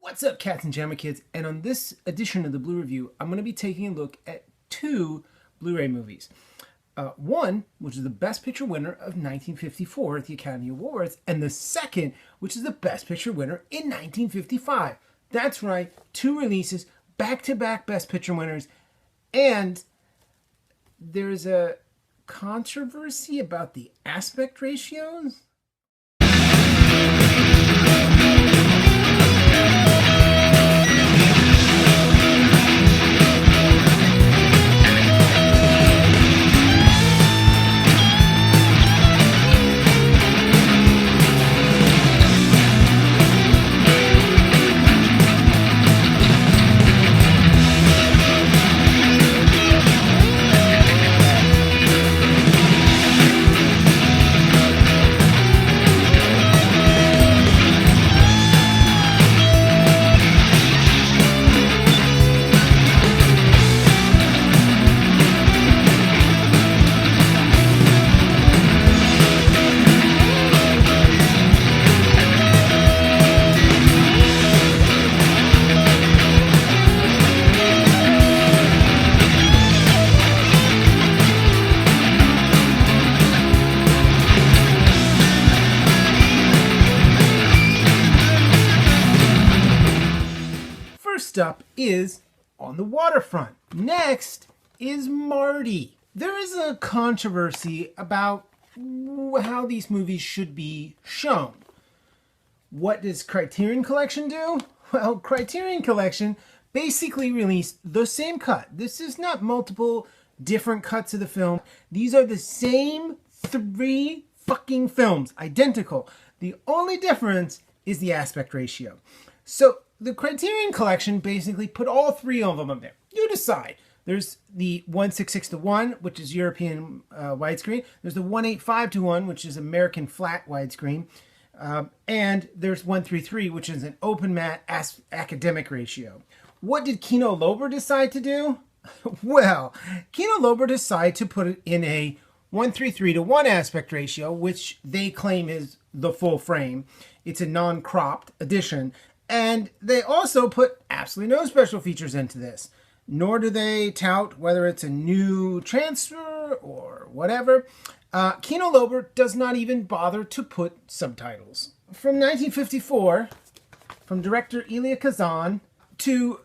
What's up, cats and jammer kids? And on this edition of the Blue Review, I'm going to be taking a look at two Blu-ray movies. One, which is the Best Picture winner of 1954 at the Academy Awards, and the second, which is the Best Picture winner in 1955. That's right, two releases, back-to-back Best Picture winners, and there's a controversy about the aspect ratios. Up is On the Waterfront. Next is Marty. There is a controversy about how these movies should be shown. What does Criterion Collection do? Well, Criterion Collection basically released the same cut. This is not multiple different cuts of the film. These are the same three fucking films, identical. The only difference is the aspect ratio. So the Criterion Collection basically put all three of them up there. You decide. There's the 1:6:6:1, which is European widescreen. There's the 1:8:5:1, which is American flat widescreen. And there's 1:3:3, which is an open matte academic ratio. What did Kino Lober decide to do? Well, Kino Lober decided to put it in a 1:3:3:1 aspect ratio, which they claim is the full frame. It's a non-cropped edition. And they also put absolutely no special features into this, nor do they tout whether it's a new transfer or whatever. Kino Lober does not even bother to put subtitles. From 1954, from director Elia Kazan to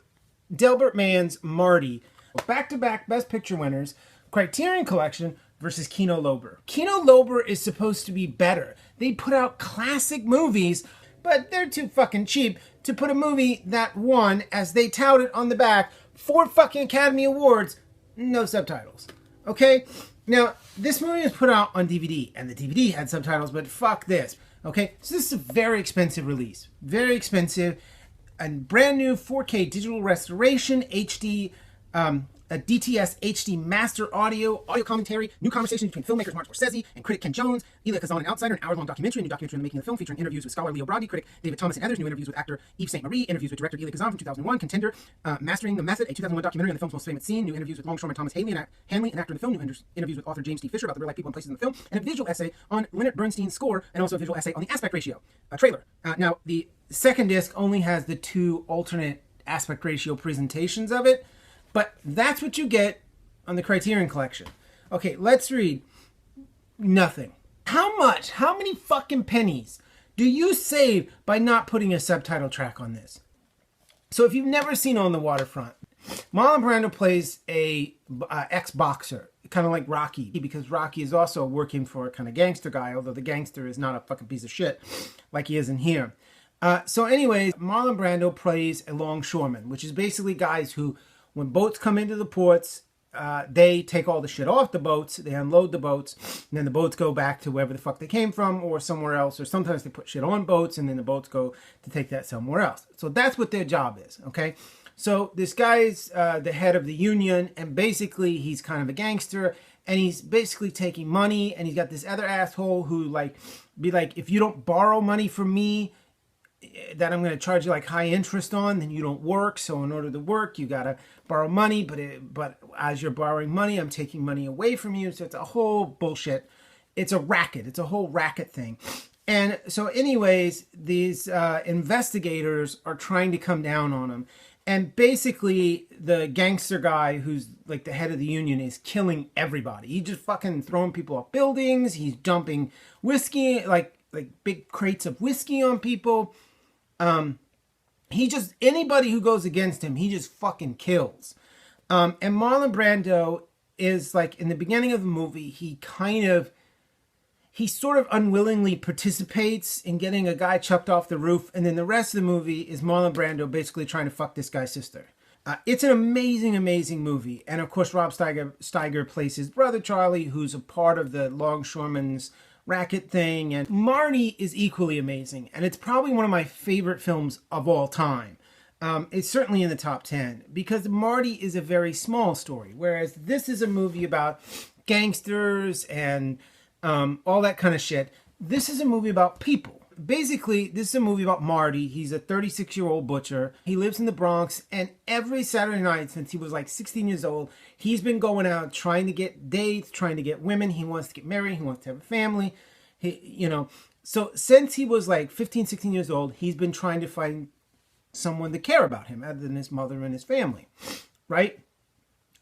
Delbert Mann's Marty, back-to-back Best Picture winners, Criterion Collection versus Kino Lober. Kino Lober is supposed to be better. They put out classic movies, but they're too fucking cheap to put a movie that won, as they touted on the back, 4 fucking Academy Awards, no subtitles. Okay? Now, this movie was put out on DVD, and the DVD had subtitles, but fuck this. Okay? So this is a very expensive release. Very expensive. A brand new 4K digital restoration, HD, a DTS HD master audio commentary, new conversations between filmmakers Martin Scorsese and critic Ken Jones, Elia Kazan, an outsider, an hour-long documentary, a new documentary on the making of the film featuring interviews with scholar Leo Brody, critic David Thomas, and others, new interviews with actor Yves Saint Marie, interviews with director Elia Kazan from 2001, Contender, Mastering the Method, a 2001 documentary on the film's most famous scene, new interviews with longshoreman Thomas Hanley, an actor in the film, new interviews with author James D. Fisher about the real-life people and places in the film, and a visual essay on Leonard Bernstein's score, and also a visual essay on the aspect ratio, a trailer. Now, the second disc only has the two alternate aspect ratio presentations of it, but that's what you get on the Criterion Collection. Okay, let's read. Nothing. How many fucking pennies do you save by not putting a subtitle track on this? So if you've never seen On the Waterfront, Marlon Brando plays a ex-boxer, kind of like Rocky, because Rocky is also working for a kind of gangster guy, although the gangster is not a fucking piece of shit like he is in here. So anyways, Marlon Brando plays a longshoreman, which is basically guys who, when boats come into the ports, they take all the shit off the boats, they unload the boats, and then the boats go back to wherever the fuck they came from or somewhere else, or sometimes they put shit on boats and then the boats go to take that somewhere else. So that's what their job is, okay? So this guy's the head of the union, and basically he's kind of a gangster, and he's basically taking money, and he's got this other asshole who be like, if you don't borrow money from me, that I'm going to charge you like high interest on, then you don't work. So in order to work, you got to borrow money. But as you're borrowing money, I'm taking money away from you. So it's a whole bullshit. It's a racket. It's a whole racket thing. And so anyways, these investigators are trying to come down on him. And basically, the gangster guy who's like the head of the union is killing everybody. He's just fucking throwing people off buildings. He's dumping whiskey, like big crates of whiskey on people. He just, anybody who goes against him, he just fucking kills. And Marlon Brando is like, in the beginning of the movie, he sort of unwillingly participates in getting a guy chucked off the roof. And then the rest of the movie is Marlon Brando basically trying to fuck this guy's sister. It's an amazing, amazing movie. And of course, Rob Steiger plays his brother, Charlie, who's a part of the Longshoremen's racket thing. And Marty is equally amazing. And it's probably one of my favorite films of all time. It's certainly in the top 10 because Marty is a very small story. Whereas this is a movie about gangsters and all that kind of shit. This is a movie about people. Basically, this is a movie about Marty. He's a 36-year-old butcher. He lives in the Bronx, and every Saturday night since he was like 16 years old, he's been going out trying to get dates, trying to get women. He wants to get married. He wants to have a family. So since he was like 15, 16 years old, he's been trying to find someone to care about him other than his mother and his family, right?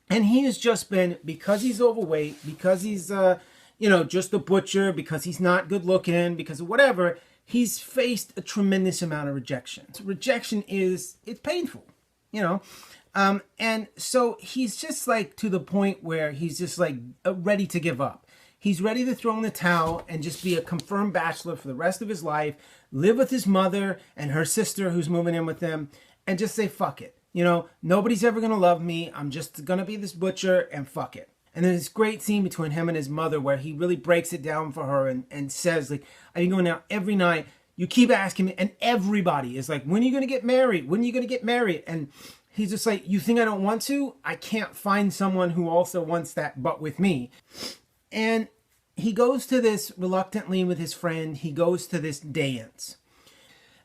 And he has just been, because he's overweight, because he's just a butcher, because he's not good looking, because of whatever, he's faced a tremendous amount of rejection. Rejection it's painful, and so he's just like to the point where he's just like ready to give up. He's ready to throw in the towel and just be a confirmed bachelor for the rest of his life, live with his mother and her sister who's moving in with them, and just say, fuck it. Nobody's ever going to love me. I'm just going to be this butcher and fuck it. And there's this great scene between him and his mother where he really breaks it down for her and says, like, I've been going out every night. You keep asking me. And everybody is like, when are you going to get married? When are you going to get married? And he's just like, you think I don't want to? I can't find someone who also wants that but with me. And he goes to this reluctantly with his friend. He goes to this dance.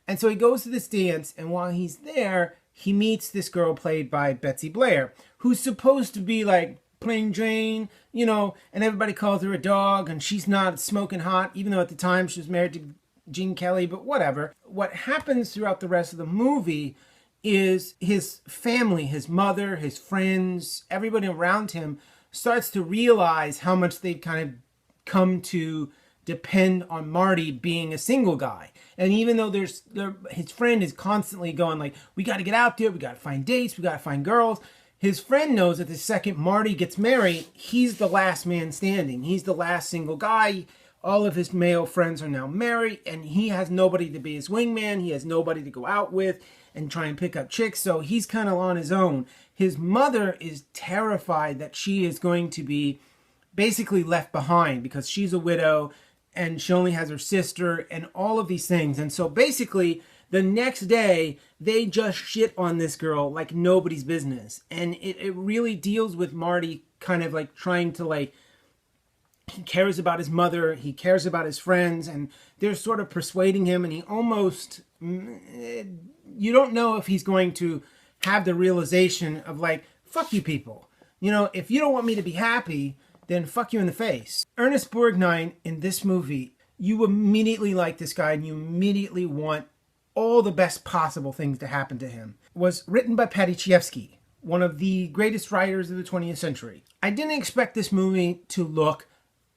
And so he goes to this dance. And while he's there, he meets this girl played by Betsy Blair, who's supposed to be like, plain Jane, and everybody calls her a dog, and she's not smoking hot, even though at the time she was married to Gene Kelly, but whatever. What happens throughout the rest of the movie is his family, his mother, his friends, everybody around him starts to realize how much they've kind of come to depend on Marty being a single guy. And even though his friend is constantly going like, we got to get out there, we got to find dates, we got to find girls, his friend knows that the second Marty gets married, he's the last man standing. He's the last single guy. All of his male friends are now married, and he has nobody to be his wingman. He has nobody to go out with and try and pick up chicks, so he's kind of on his own. His mother is terrified that she is going to be basically left behind because she's a widow, and she only has her sister, and all of these things. And so basically, the next day, they just shit on this girl like nobody's business. And it really deals with Marty kind of like trying to like, he cares about his mother, he cares about his friends, and they're sort of persuading him, and he almost, you don't know if he's going to have the realization of like, fuck you people. If you don't want me to be happy, then fuck you in the face. Ernest Borgnine in this movie, you immediately like this guy and you immediately want all the best possible things to happen to him. Was written by Paddy Chayefsky, one of the greatest writers of the 20th century. I didn't expect this movie to look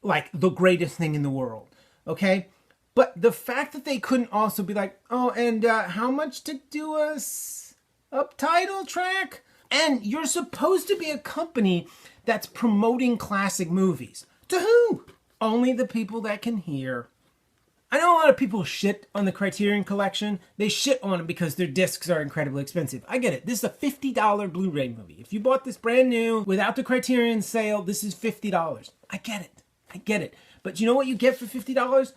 like the greatest thing in the world, okay? But the fact that they couldn't also be like, oh, and how much to do a subtitle track? And you're supposed to be a company that's promoting classic movies. To who? Only the people that can hear. I know a lot of people shit on the Criterion collection. They shit on it because their discs are incredibly expensive. I get it. This is a $50 Blu-ray movie. If you bought this brand new without the Criterion sale, this is $50. I get it. I get it. But you know what you get for $50?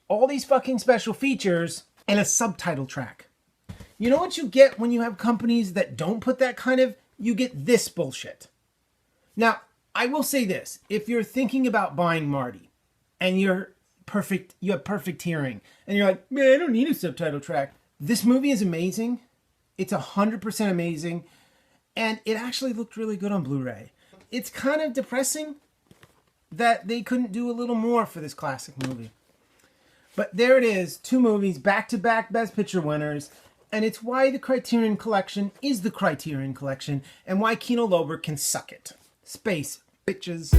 All these fucking special features and a subtitle track. You know what you get when you have companies that don't put that kind of... You get this bullshit. Now, I will say this. If you're thinking about buying Marty and you have perfect hearing, and you're like, man, I don't need a subtitle track. This movie is amazing. It's 100% amazing. And it actually looked really good on Blu-ray. It's kind of depressing that they couldn't do a little more for this classic movie. But there it is, 2 movies, back-to-back Best Picture winners, and it's why the Criterion Collection is the Criterion Collection, and why Kino Lober can suck it. Space, bitches.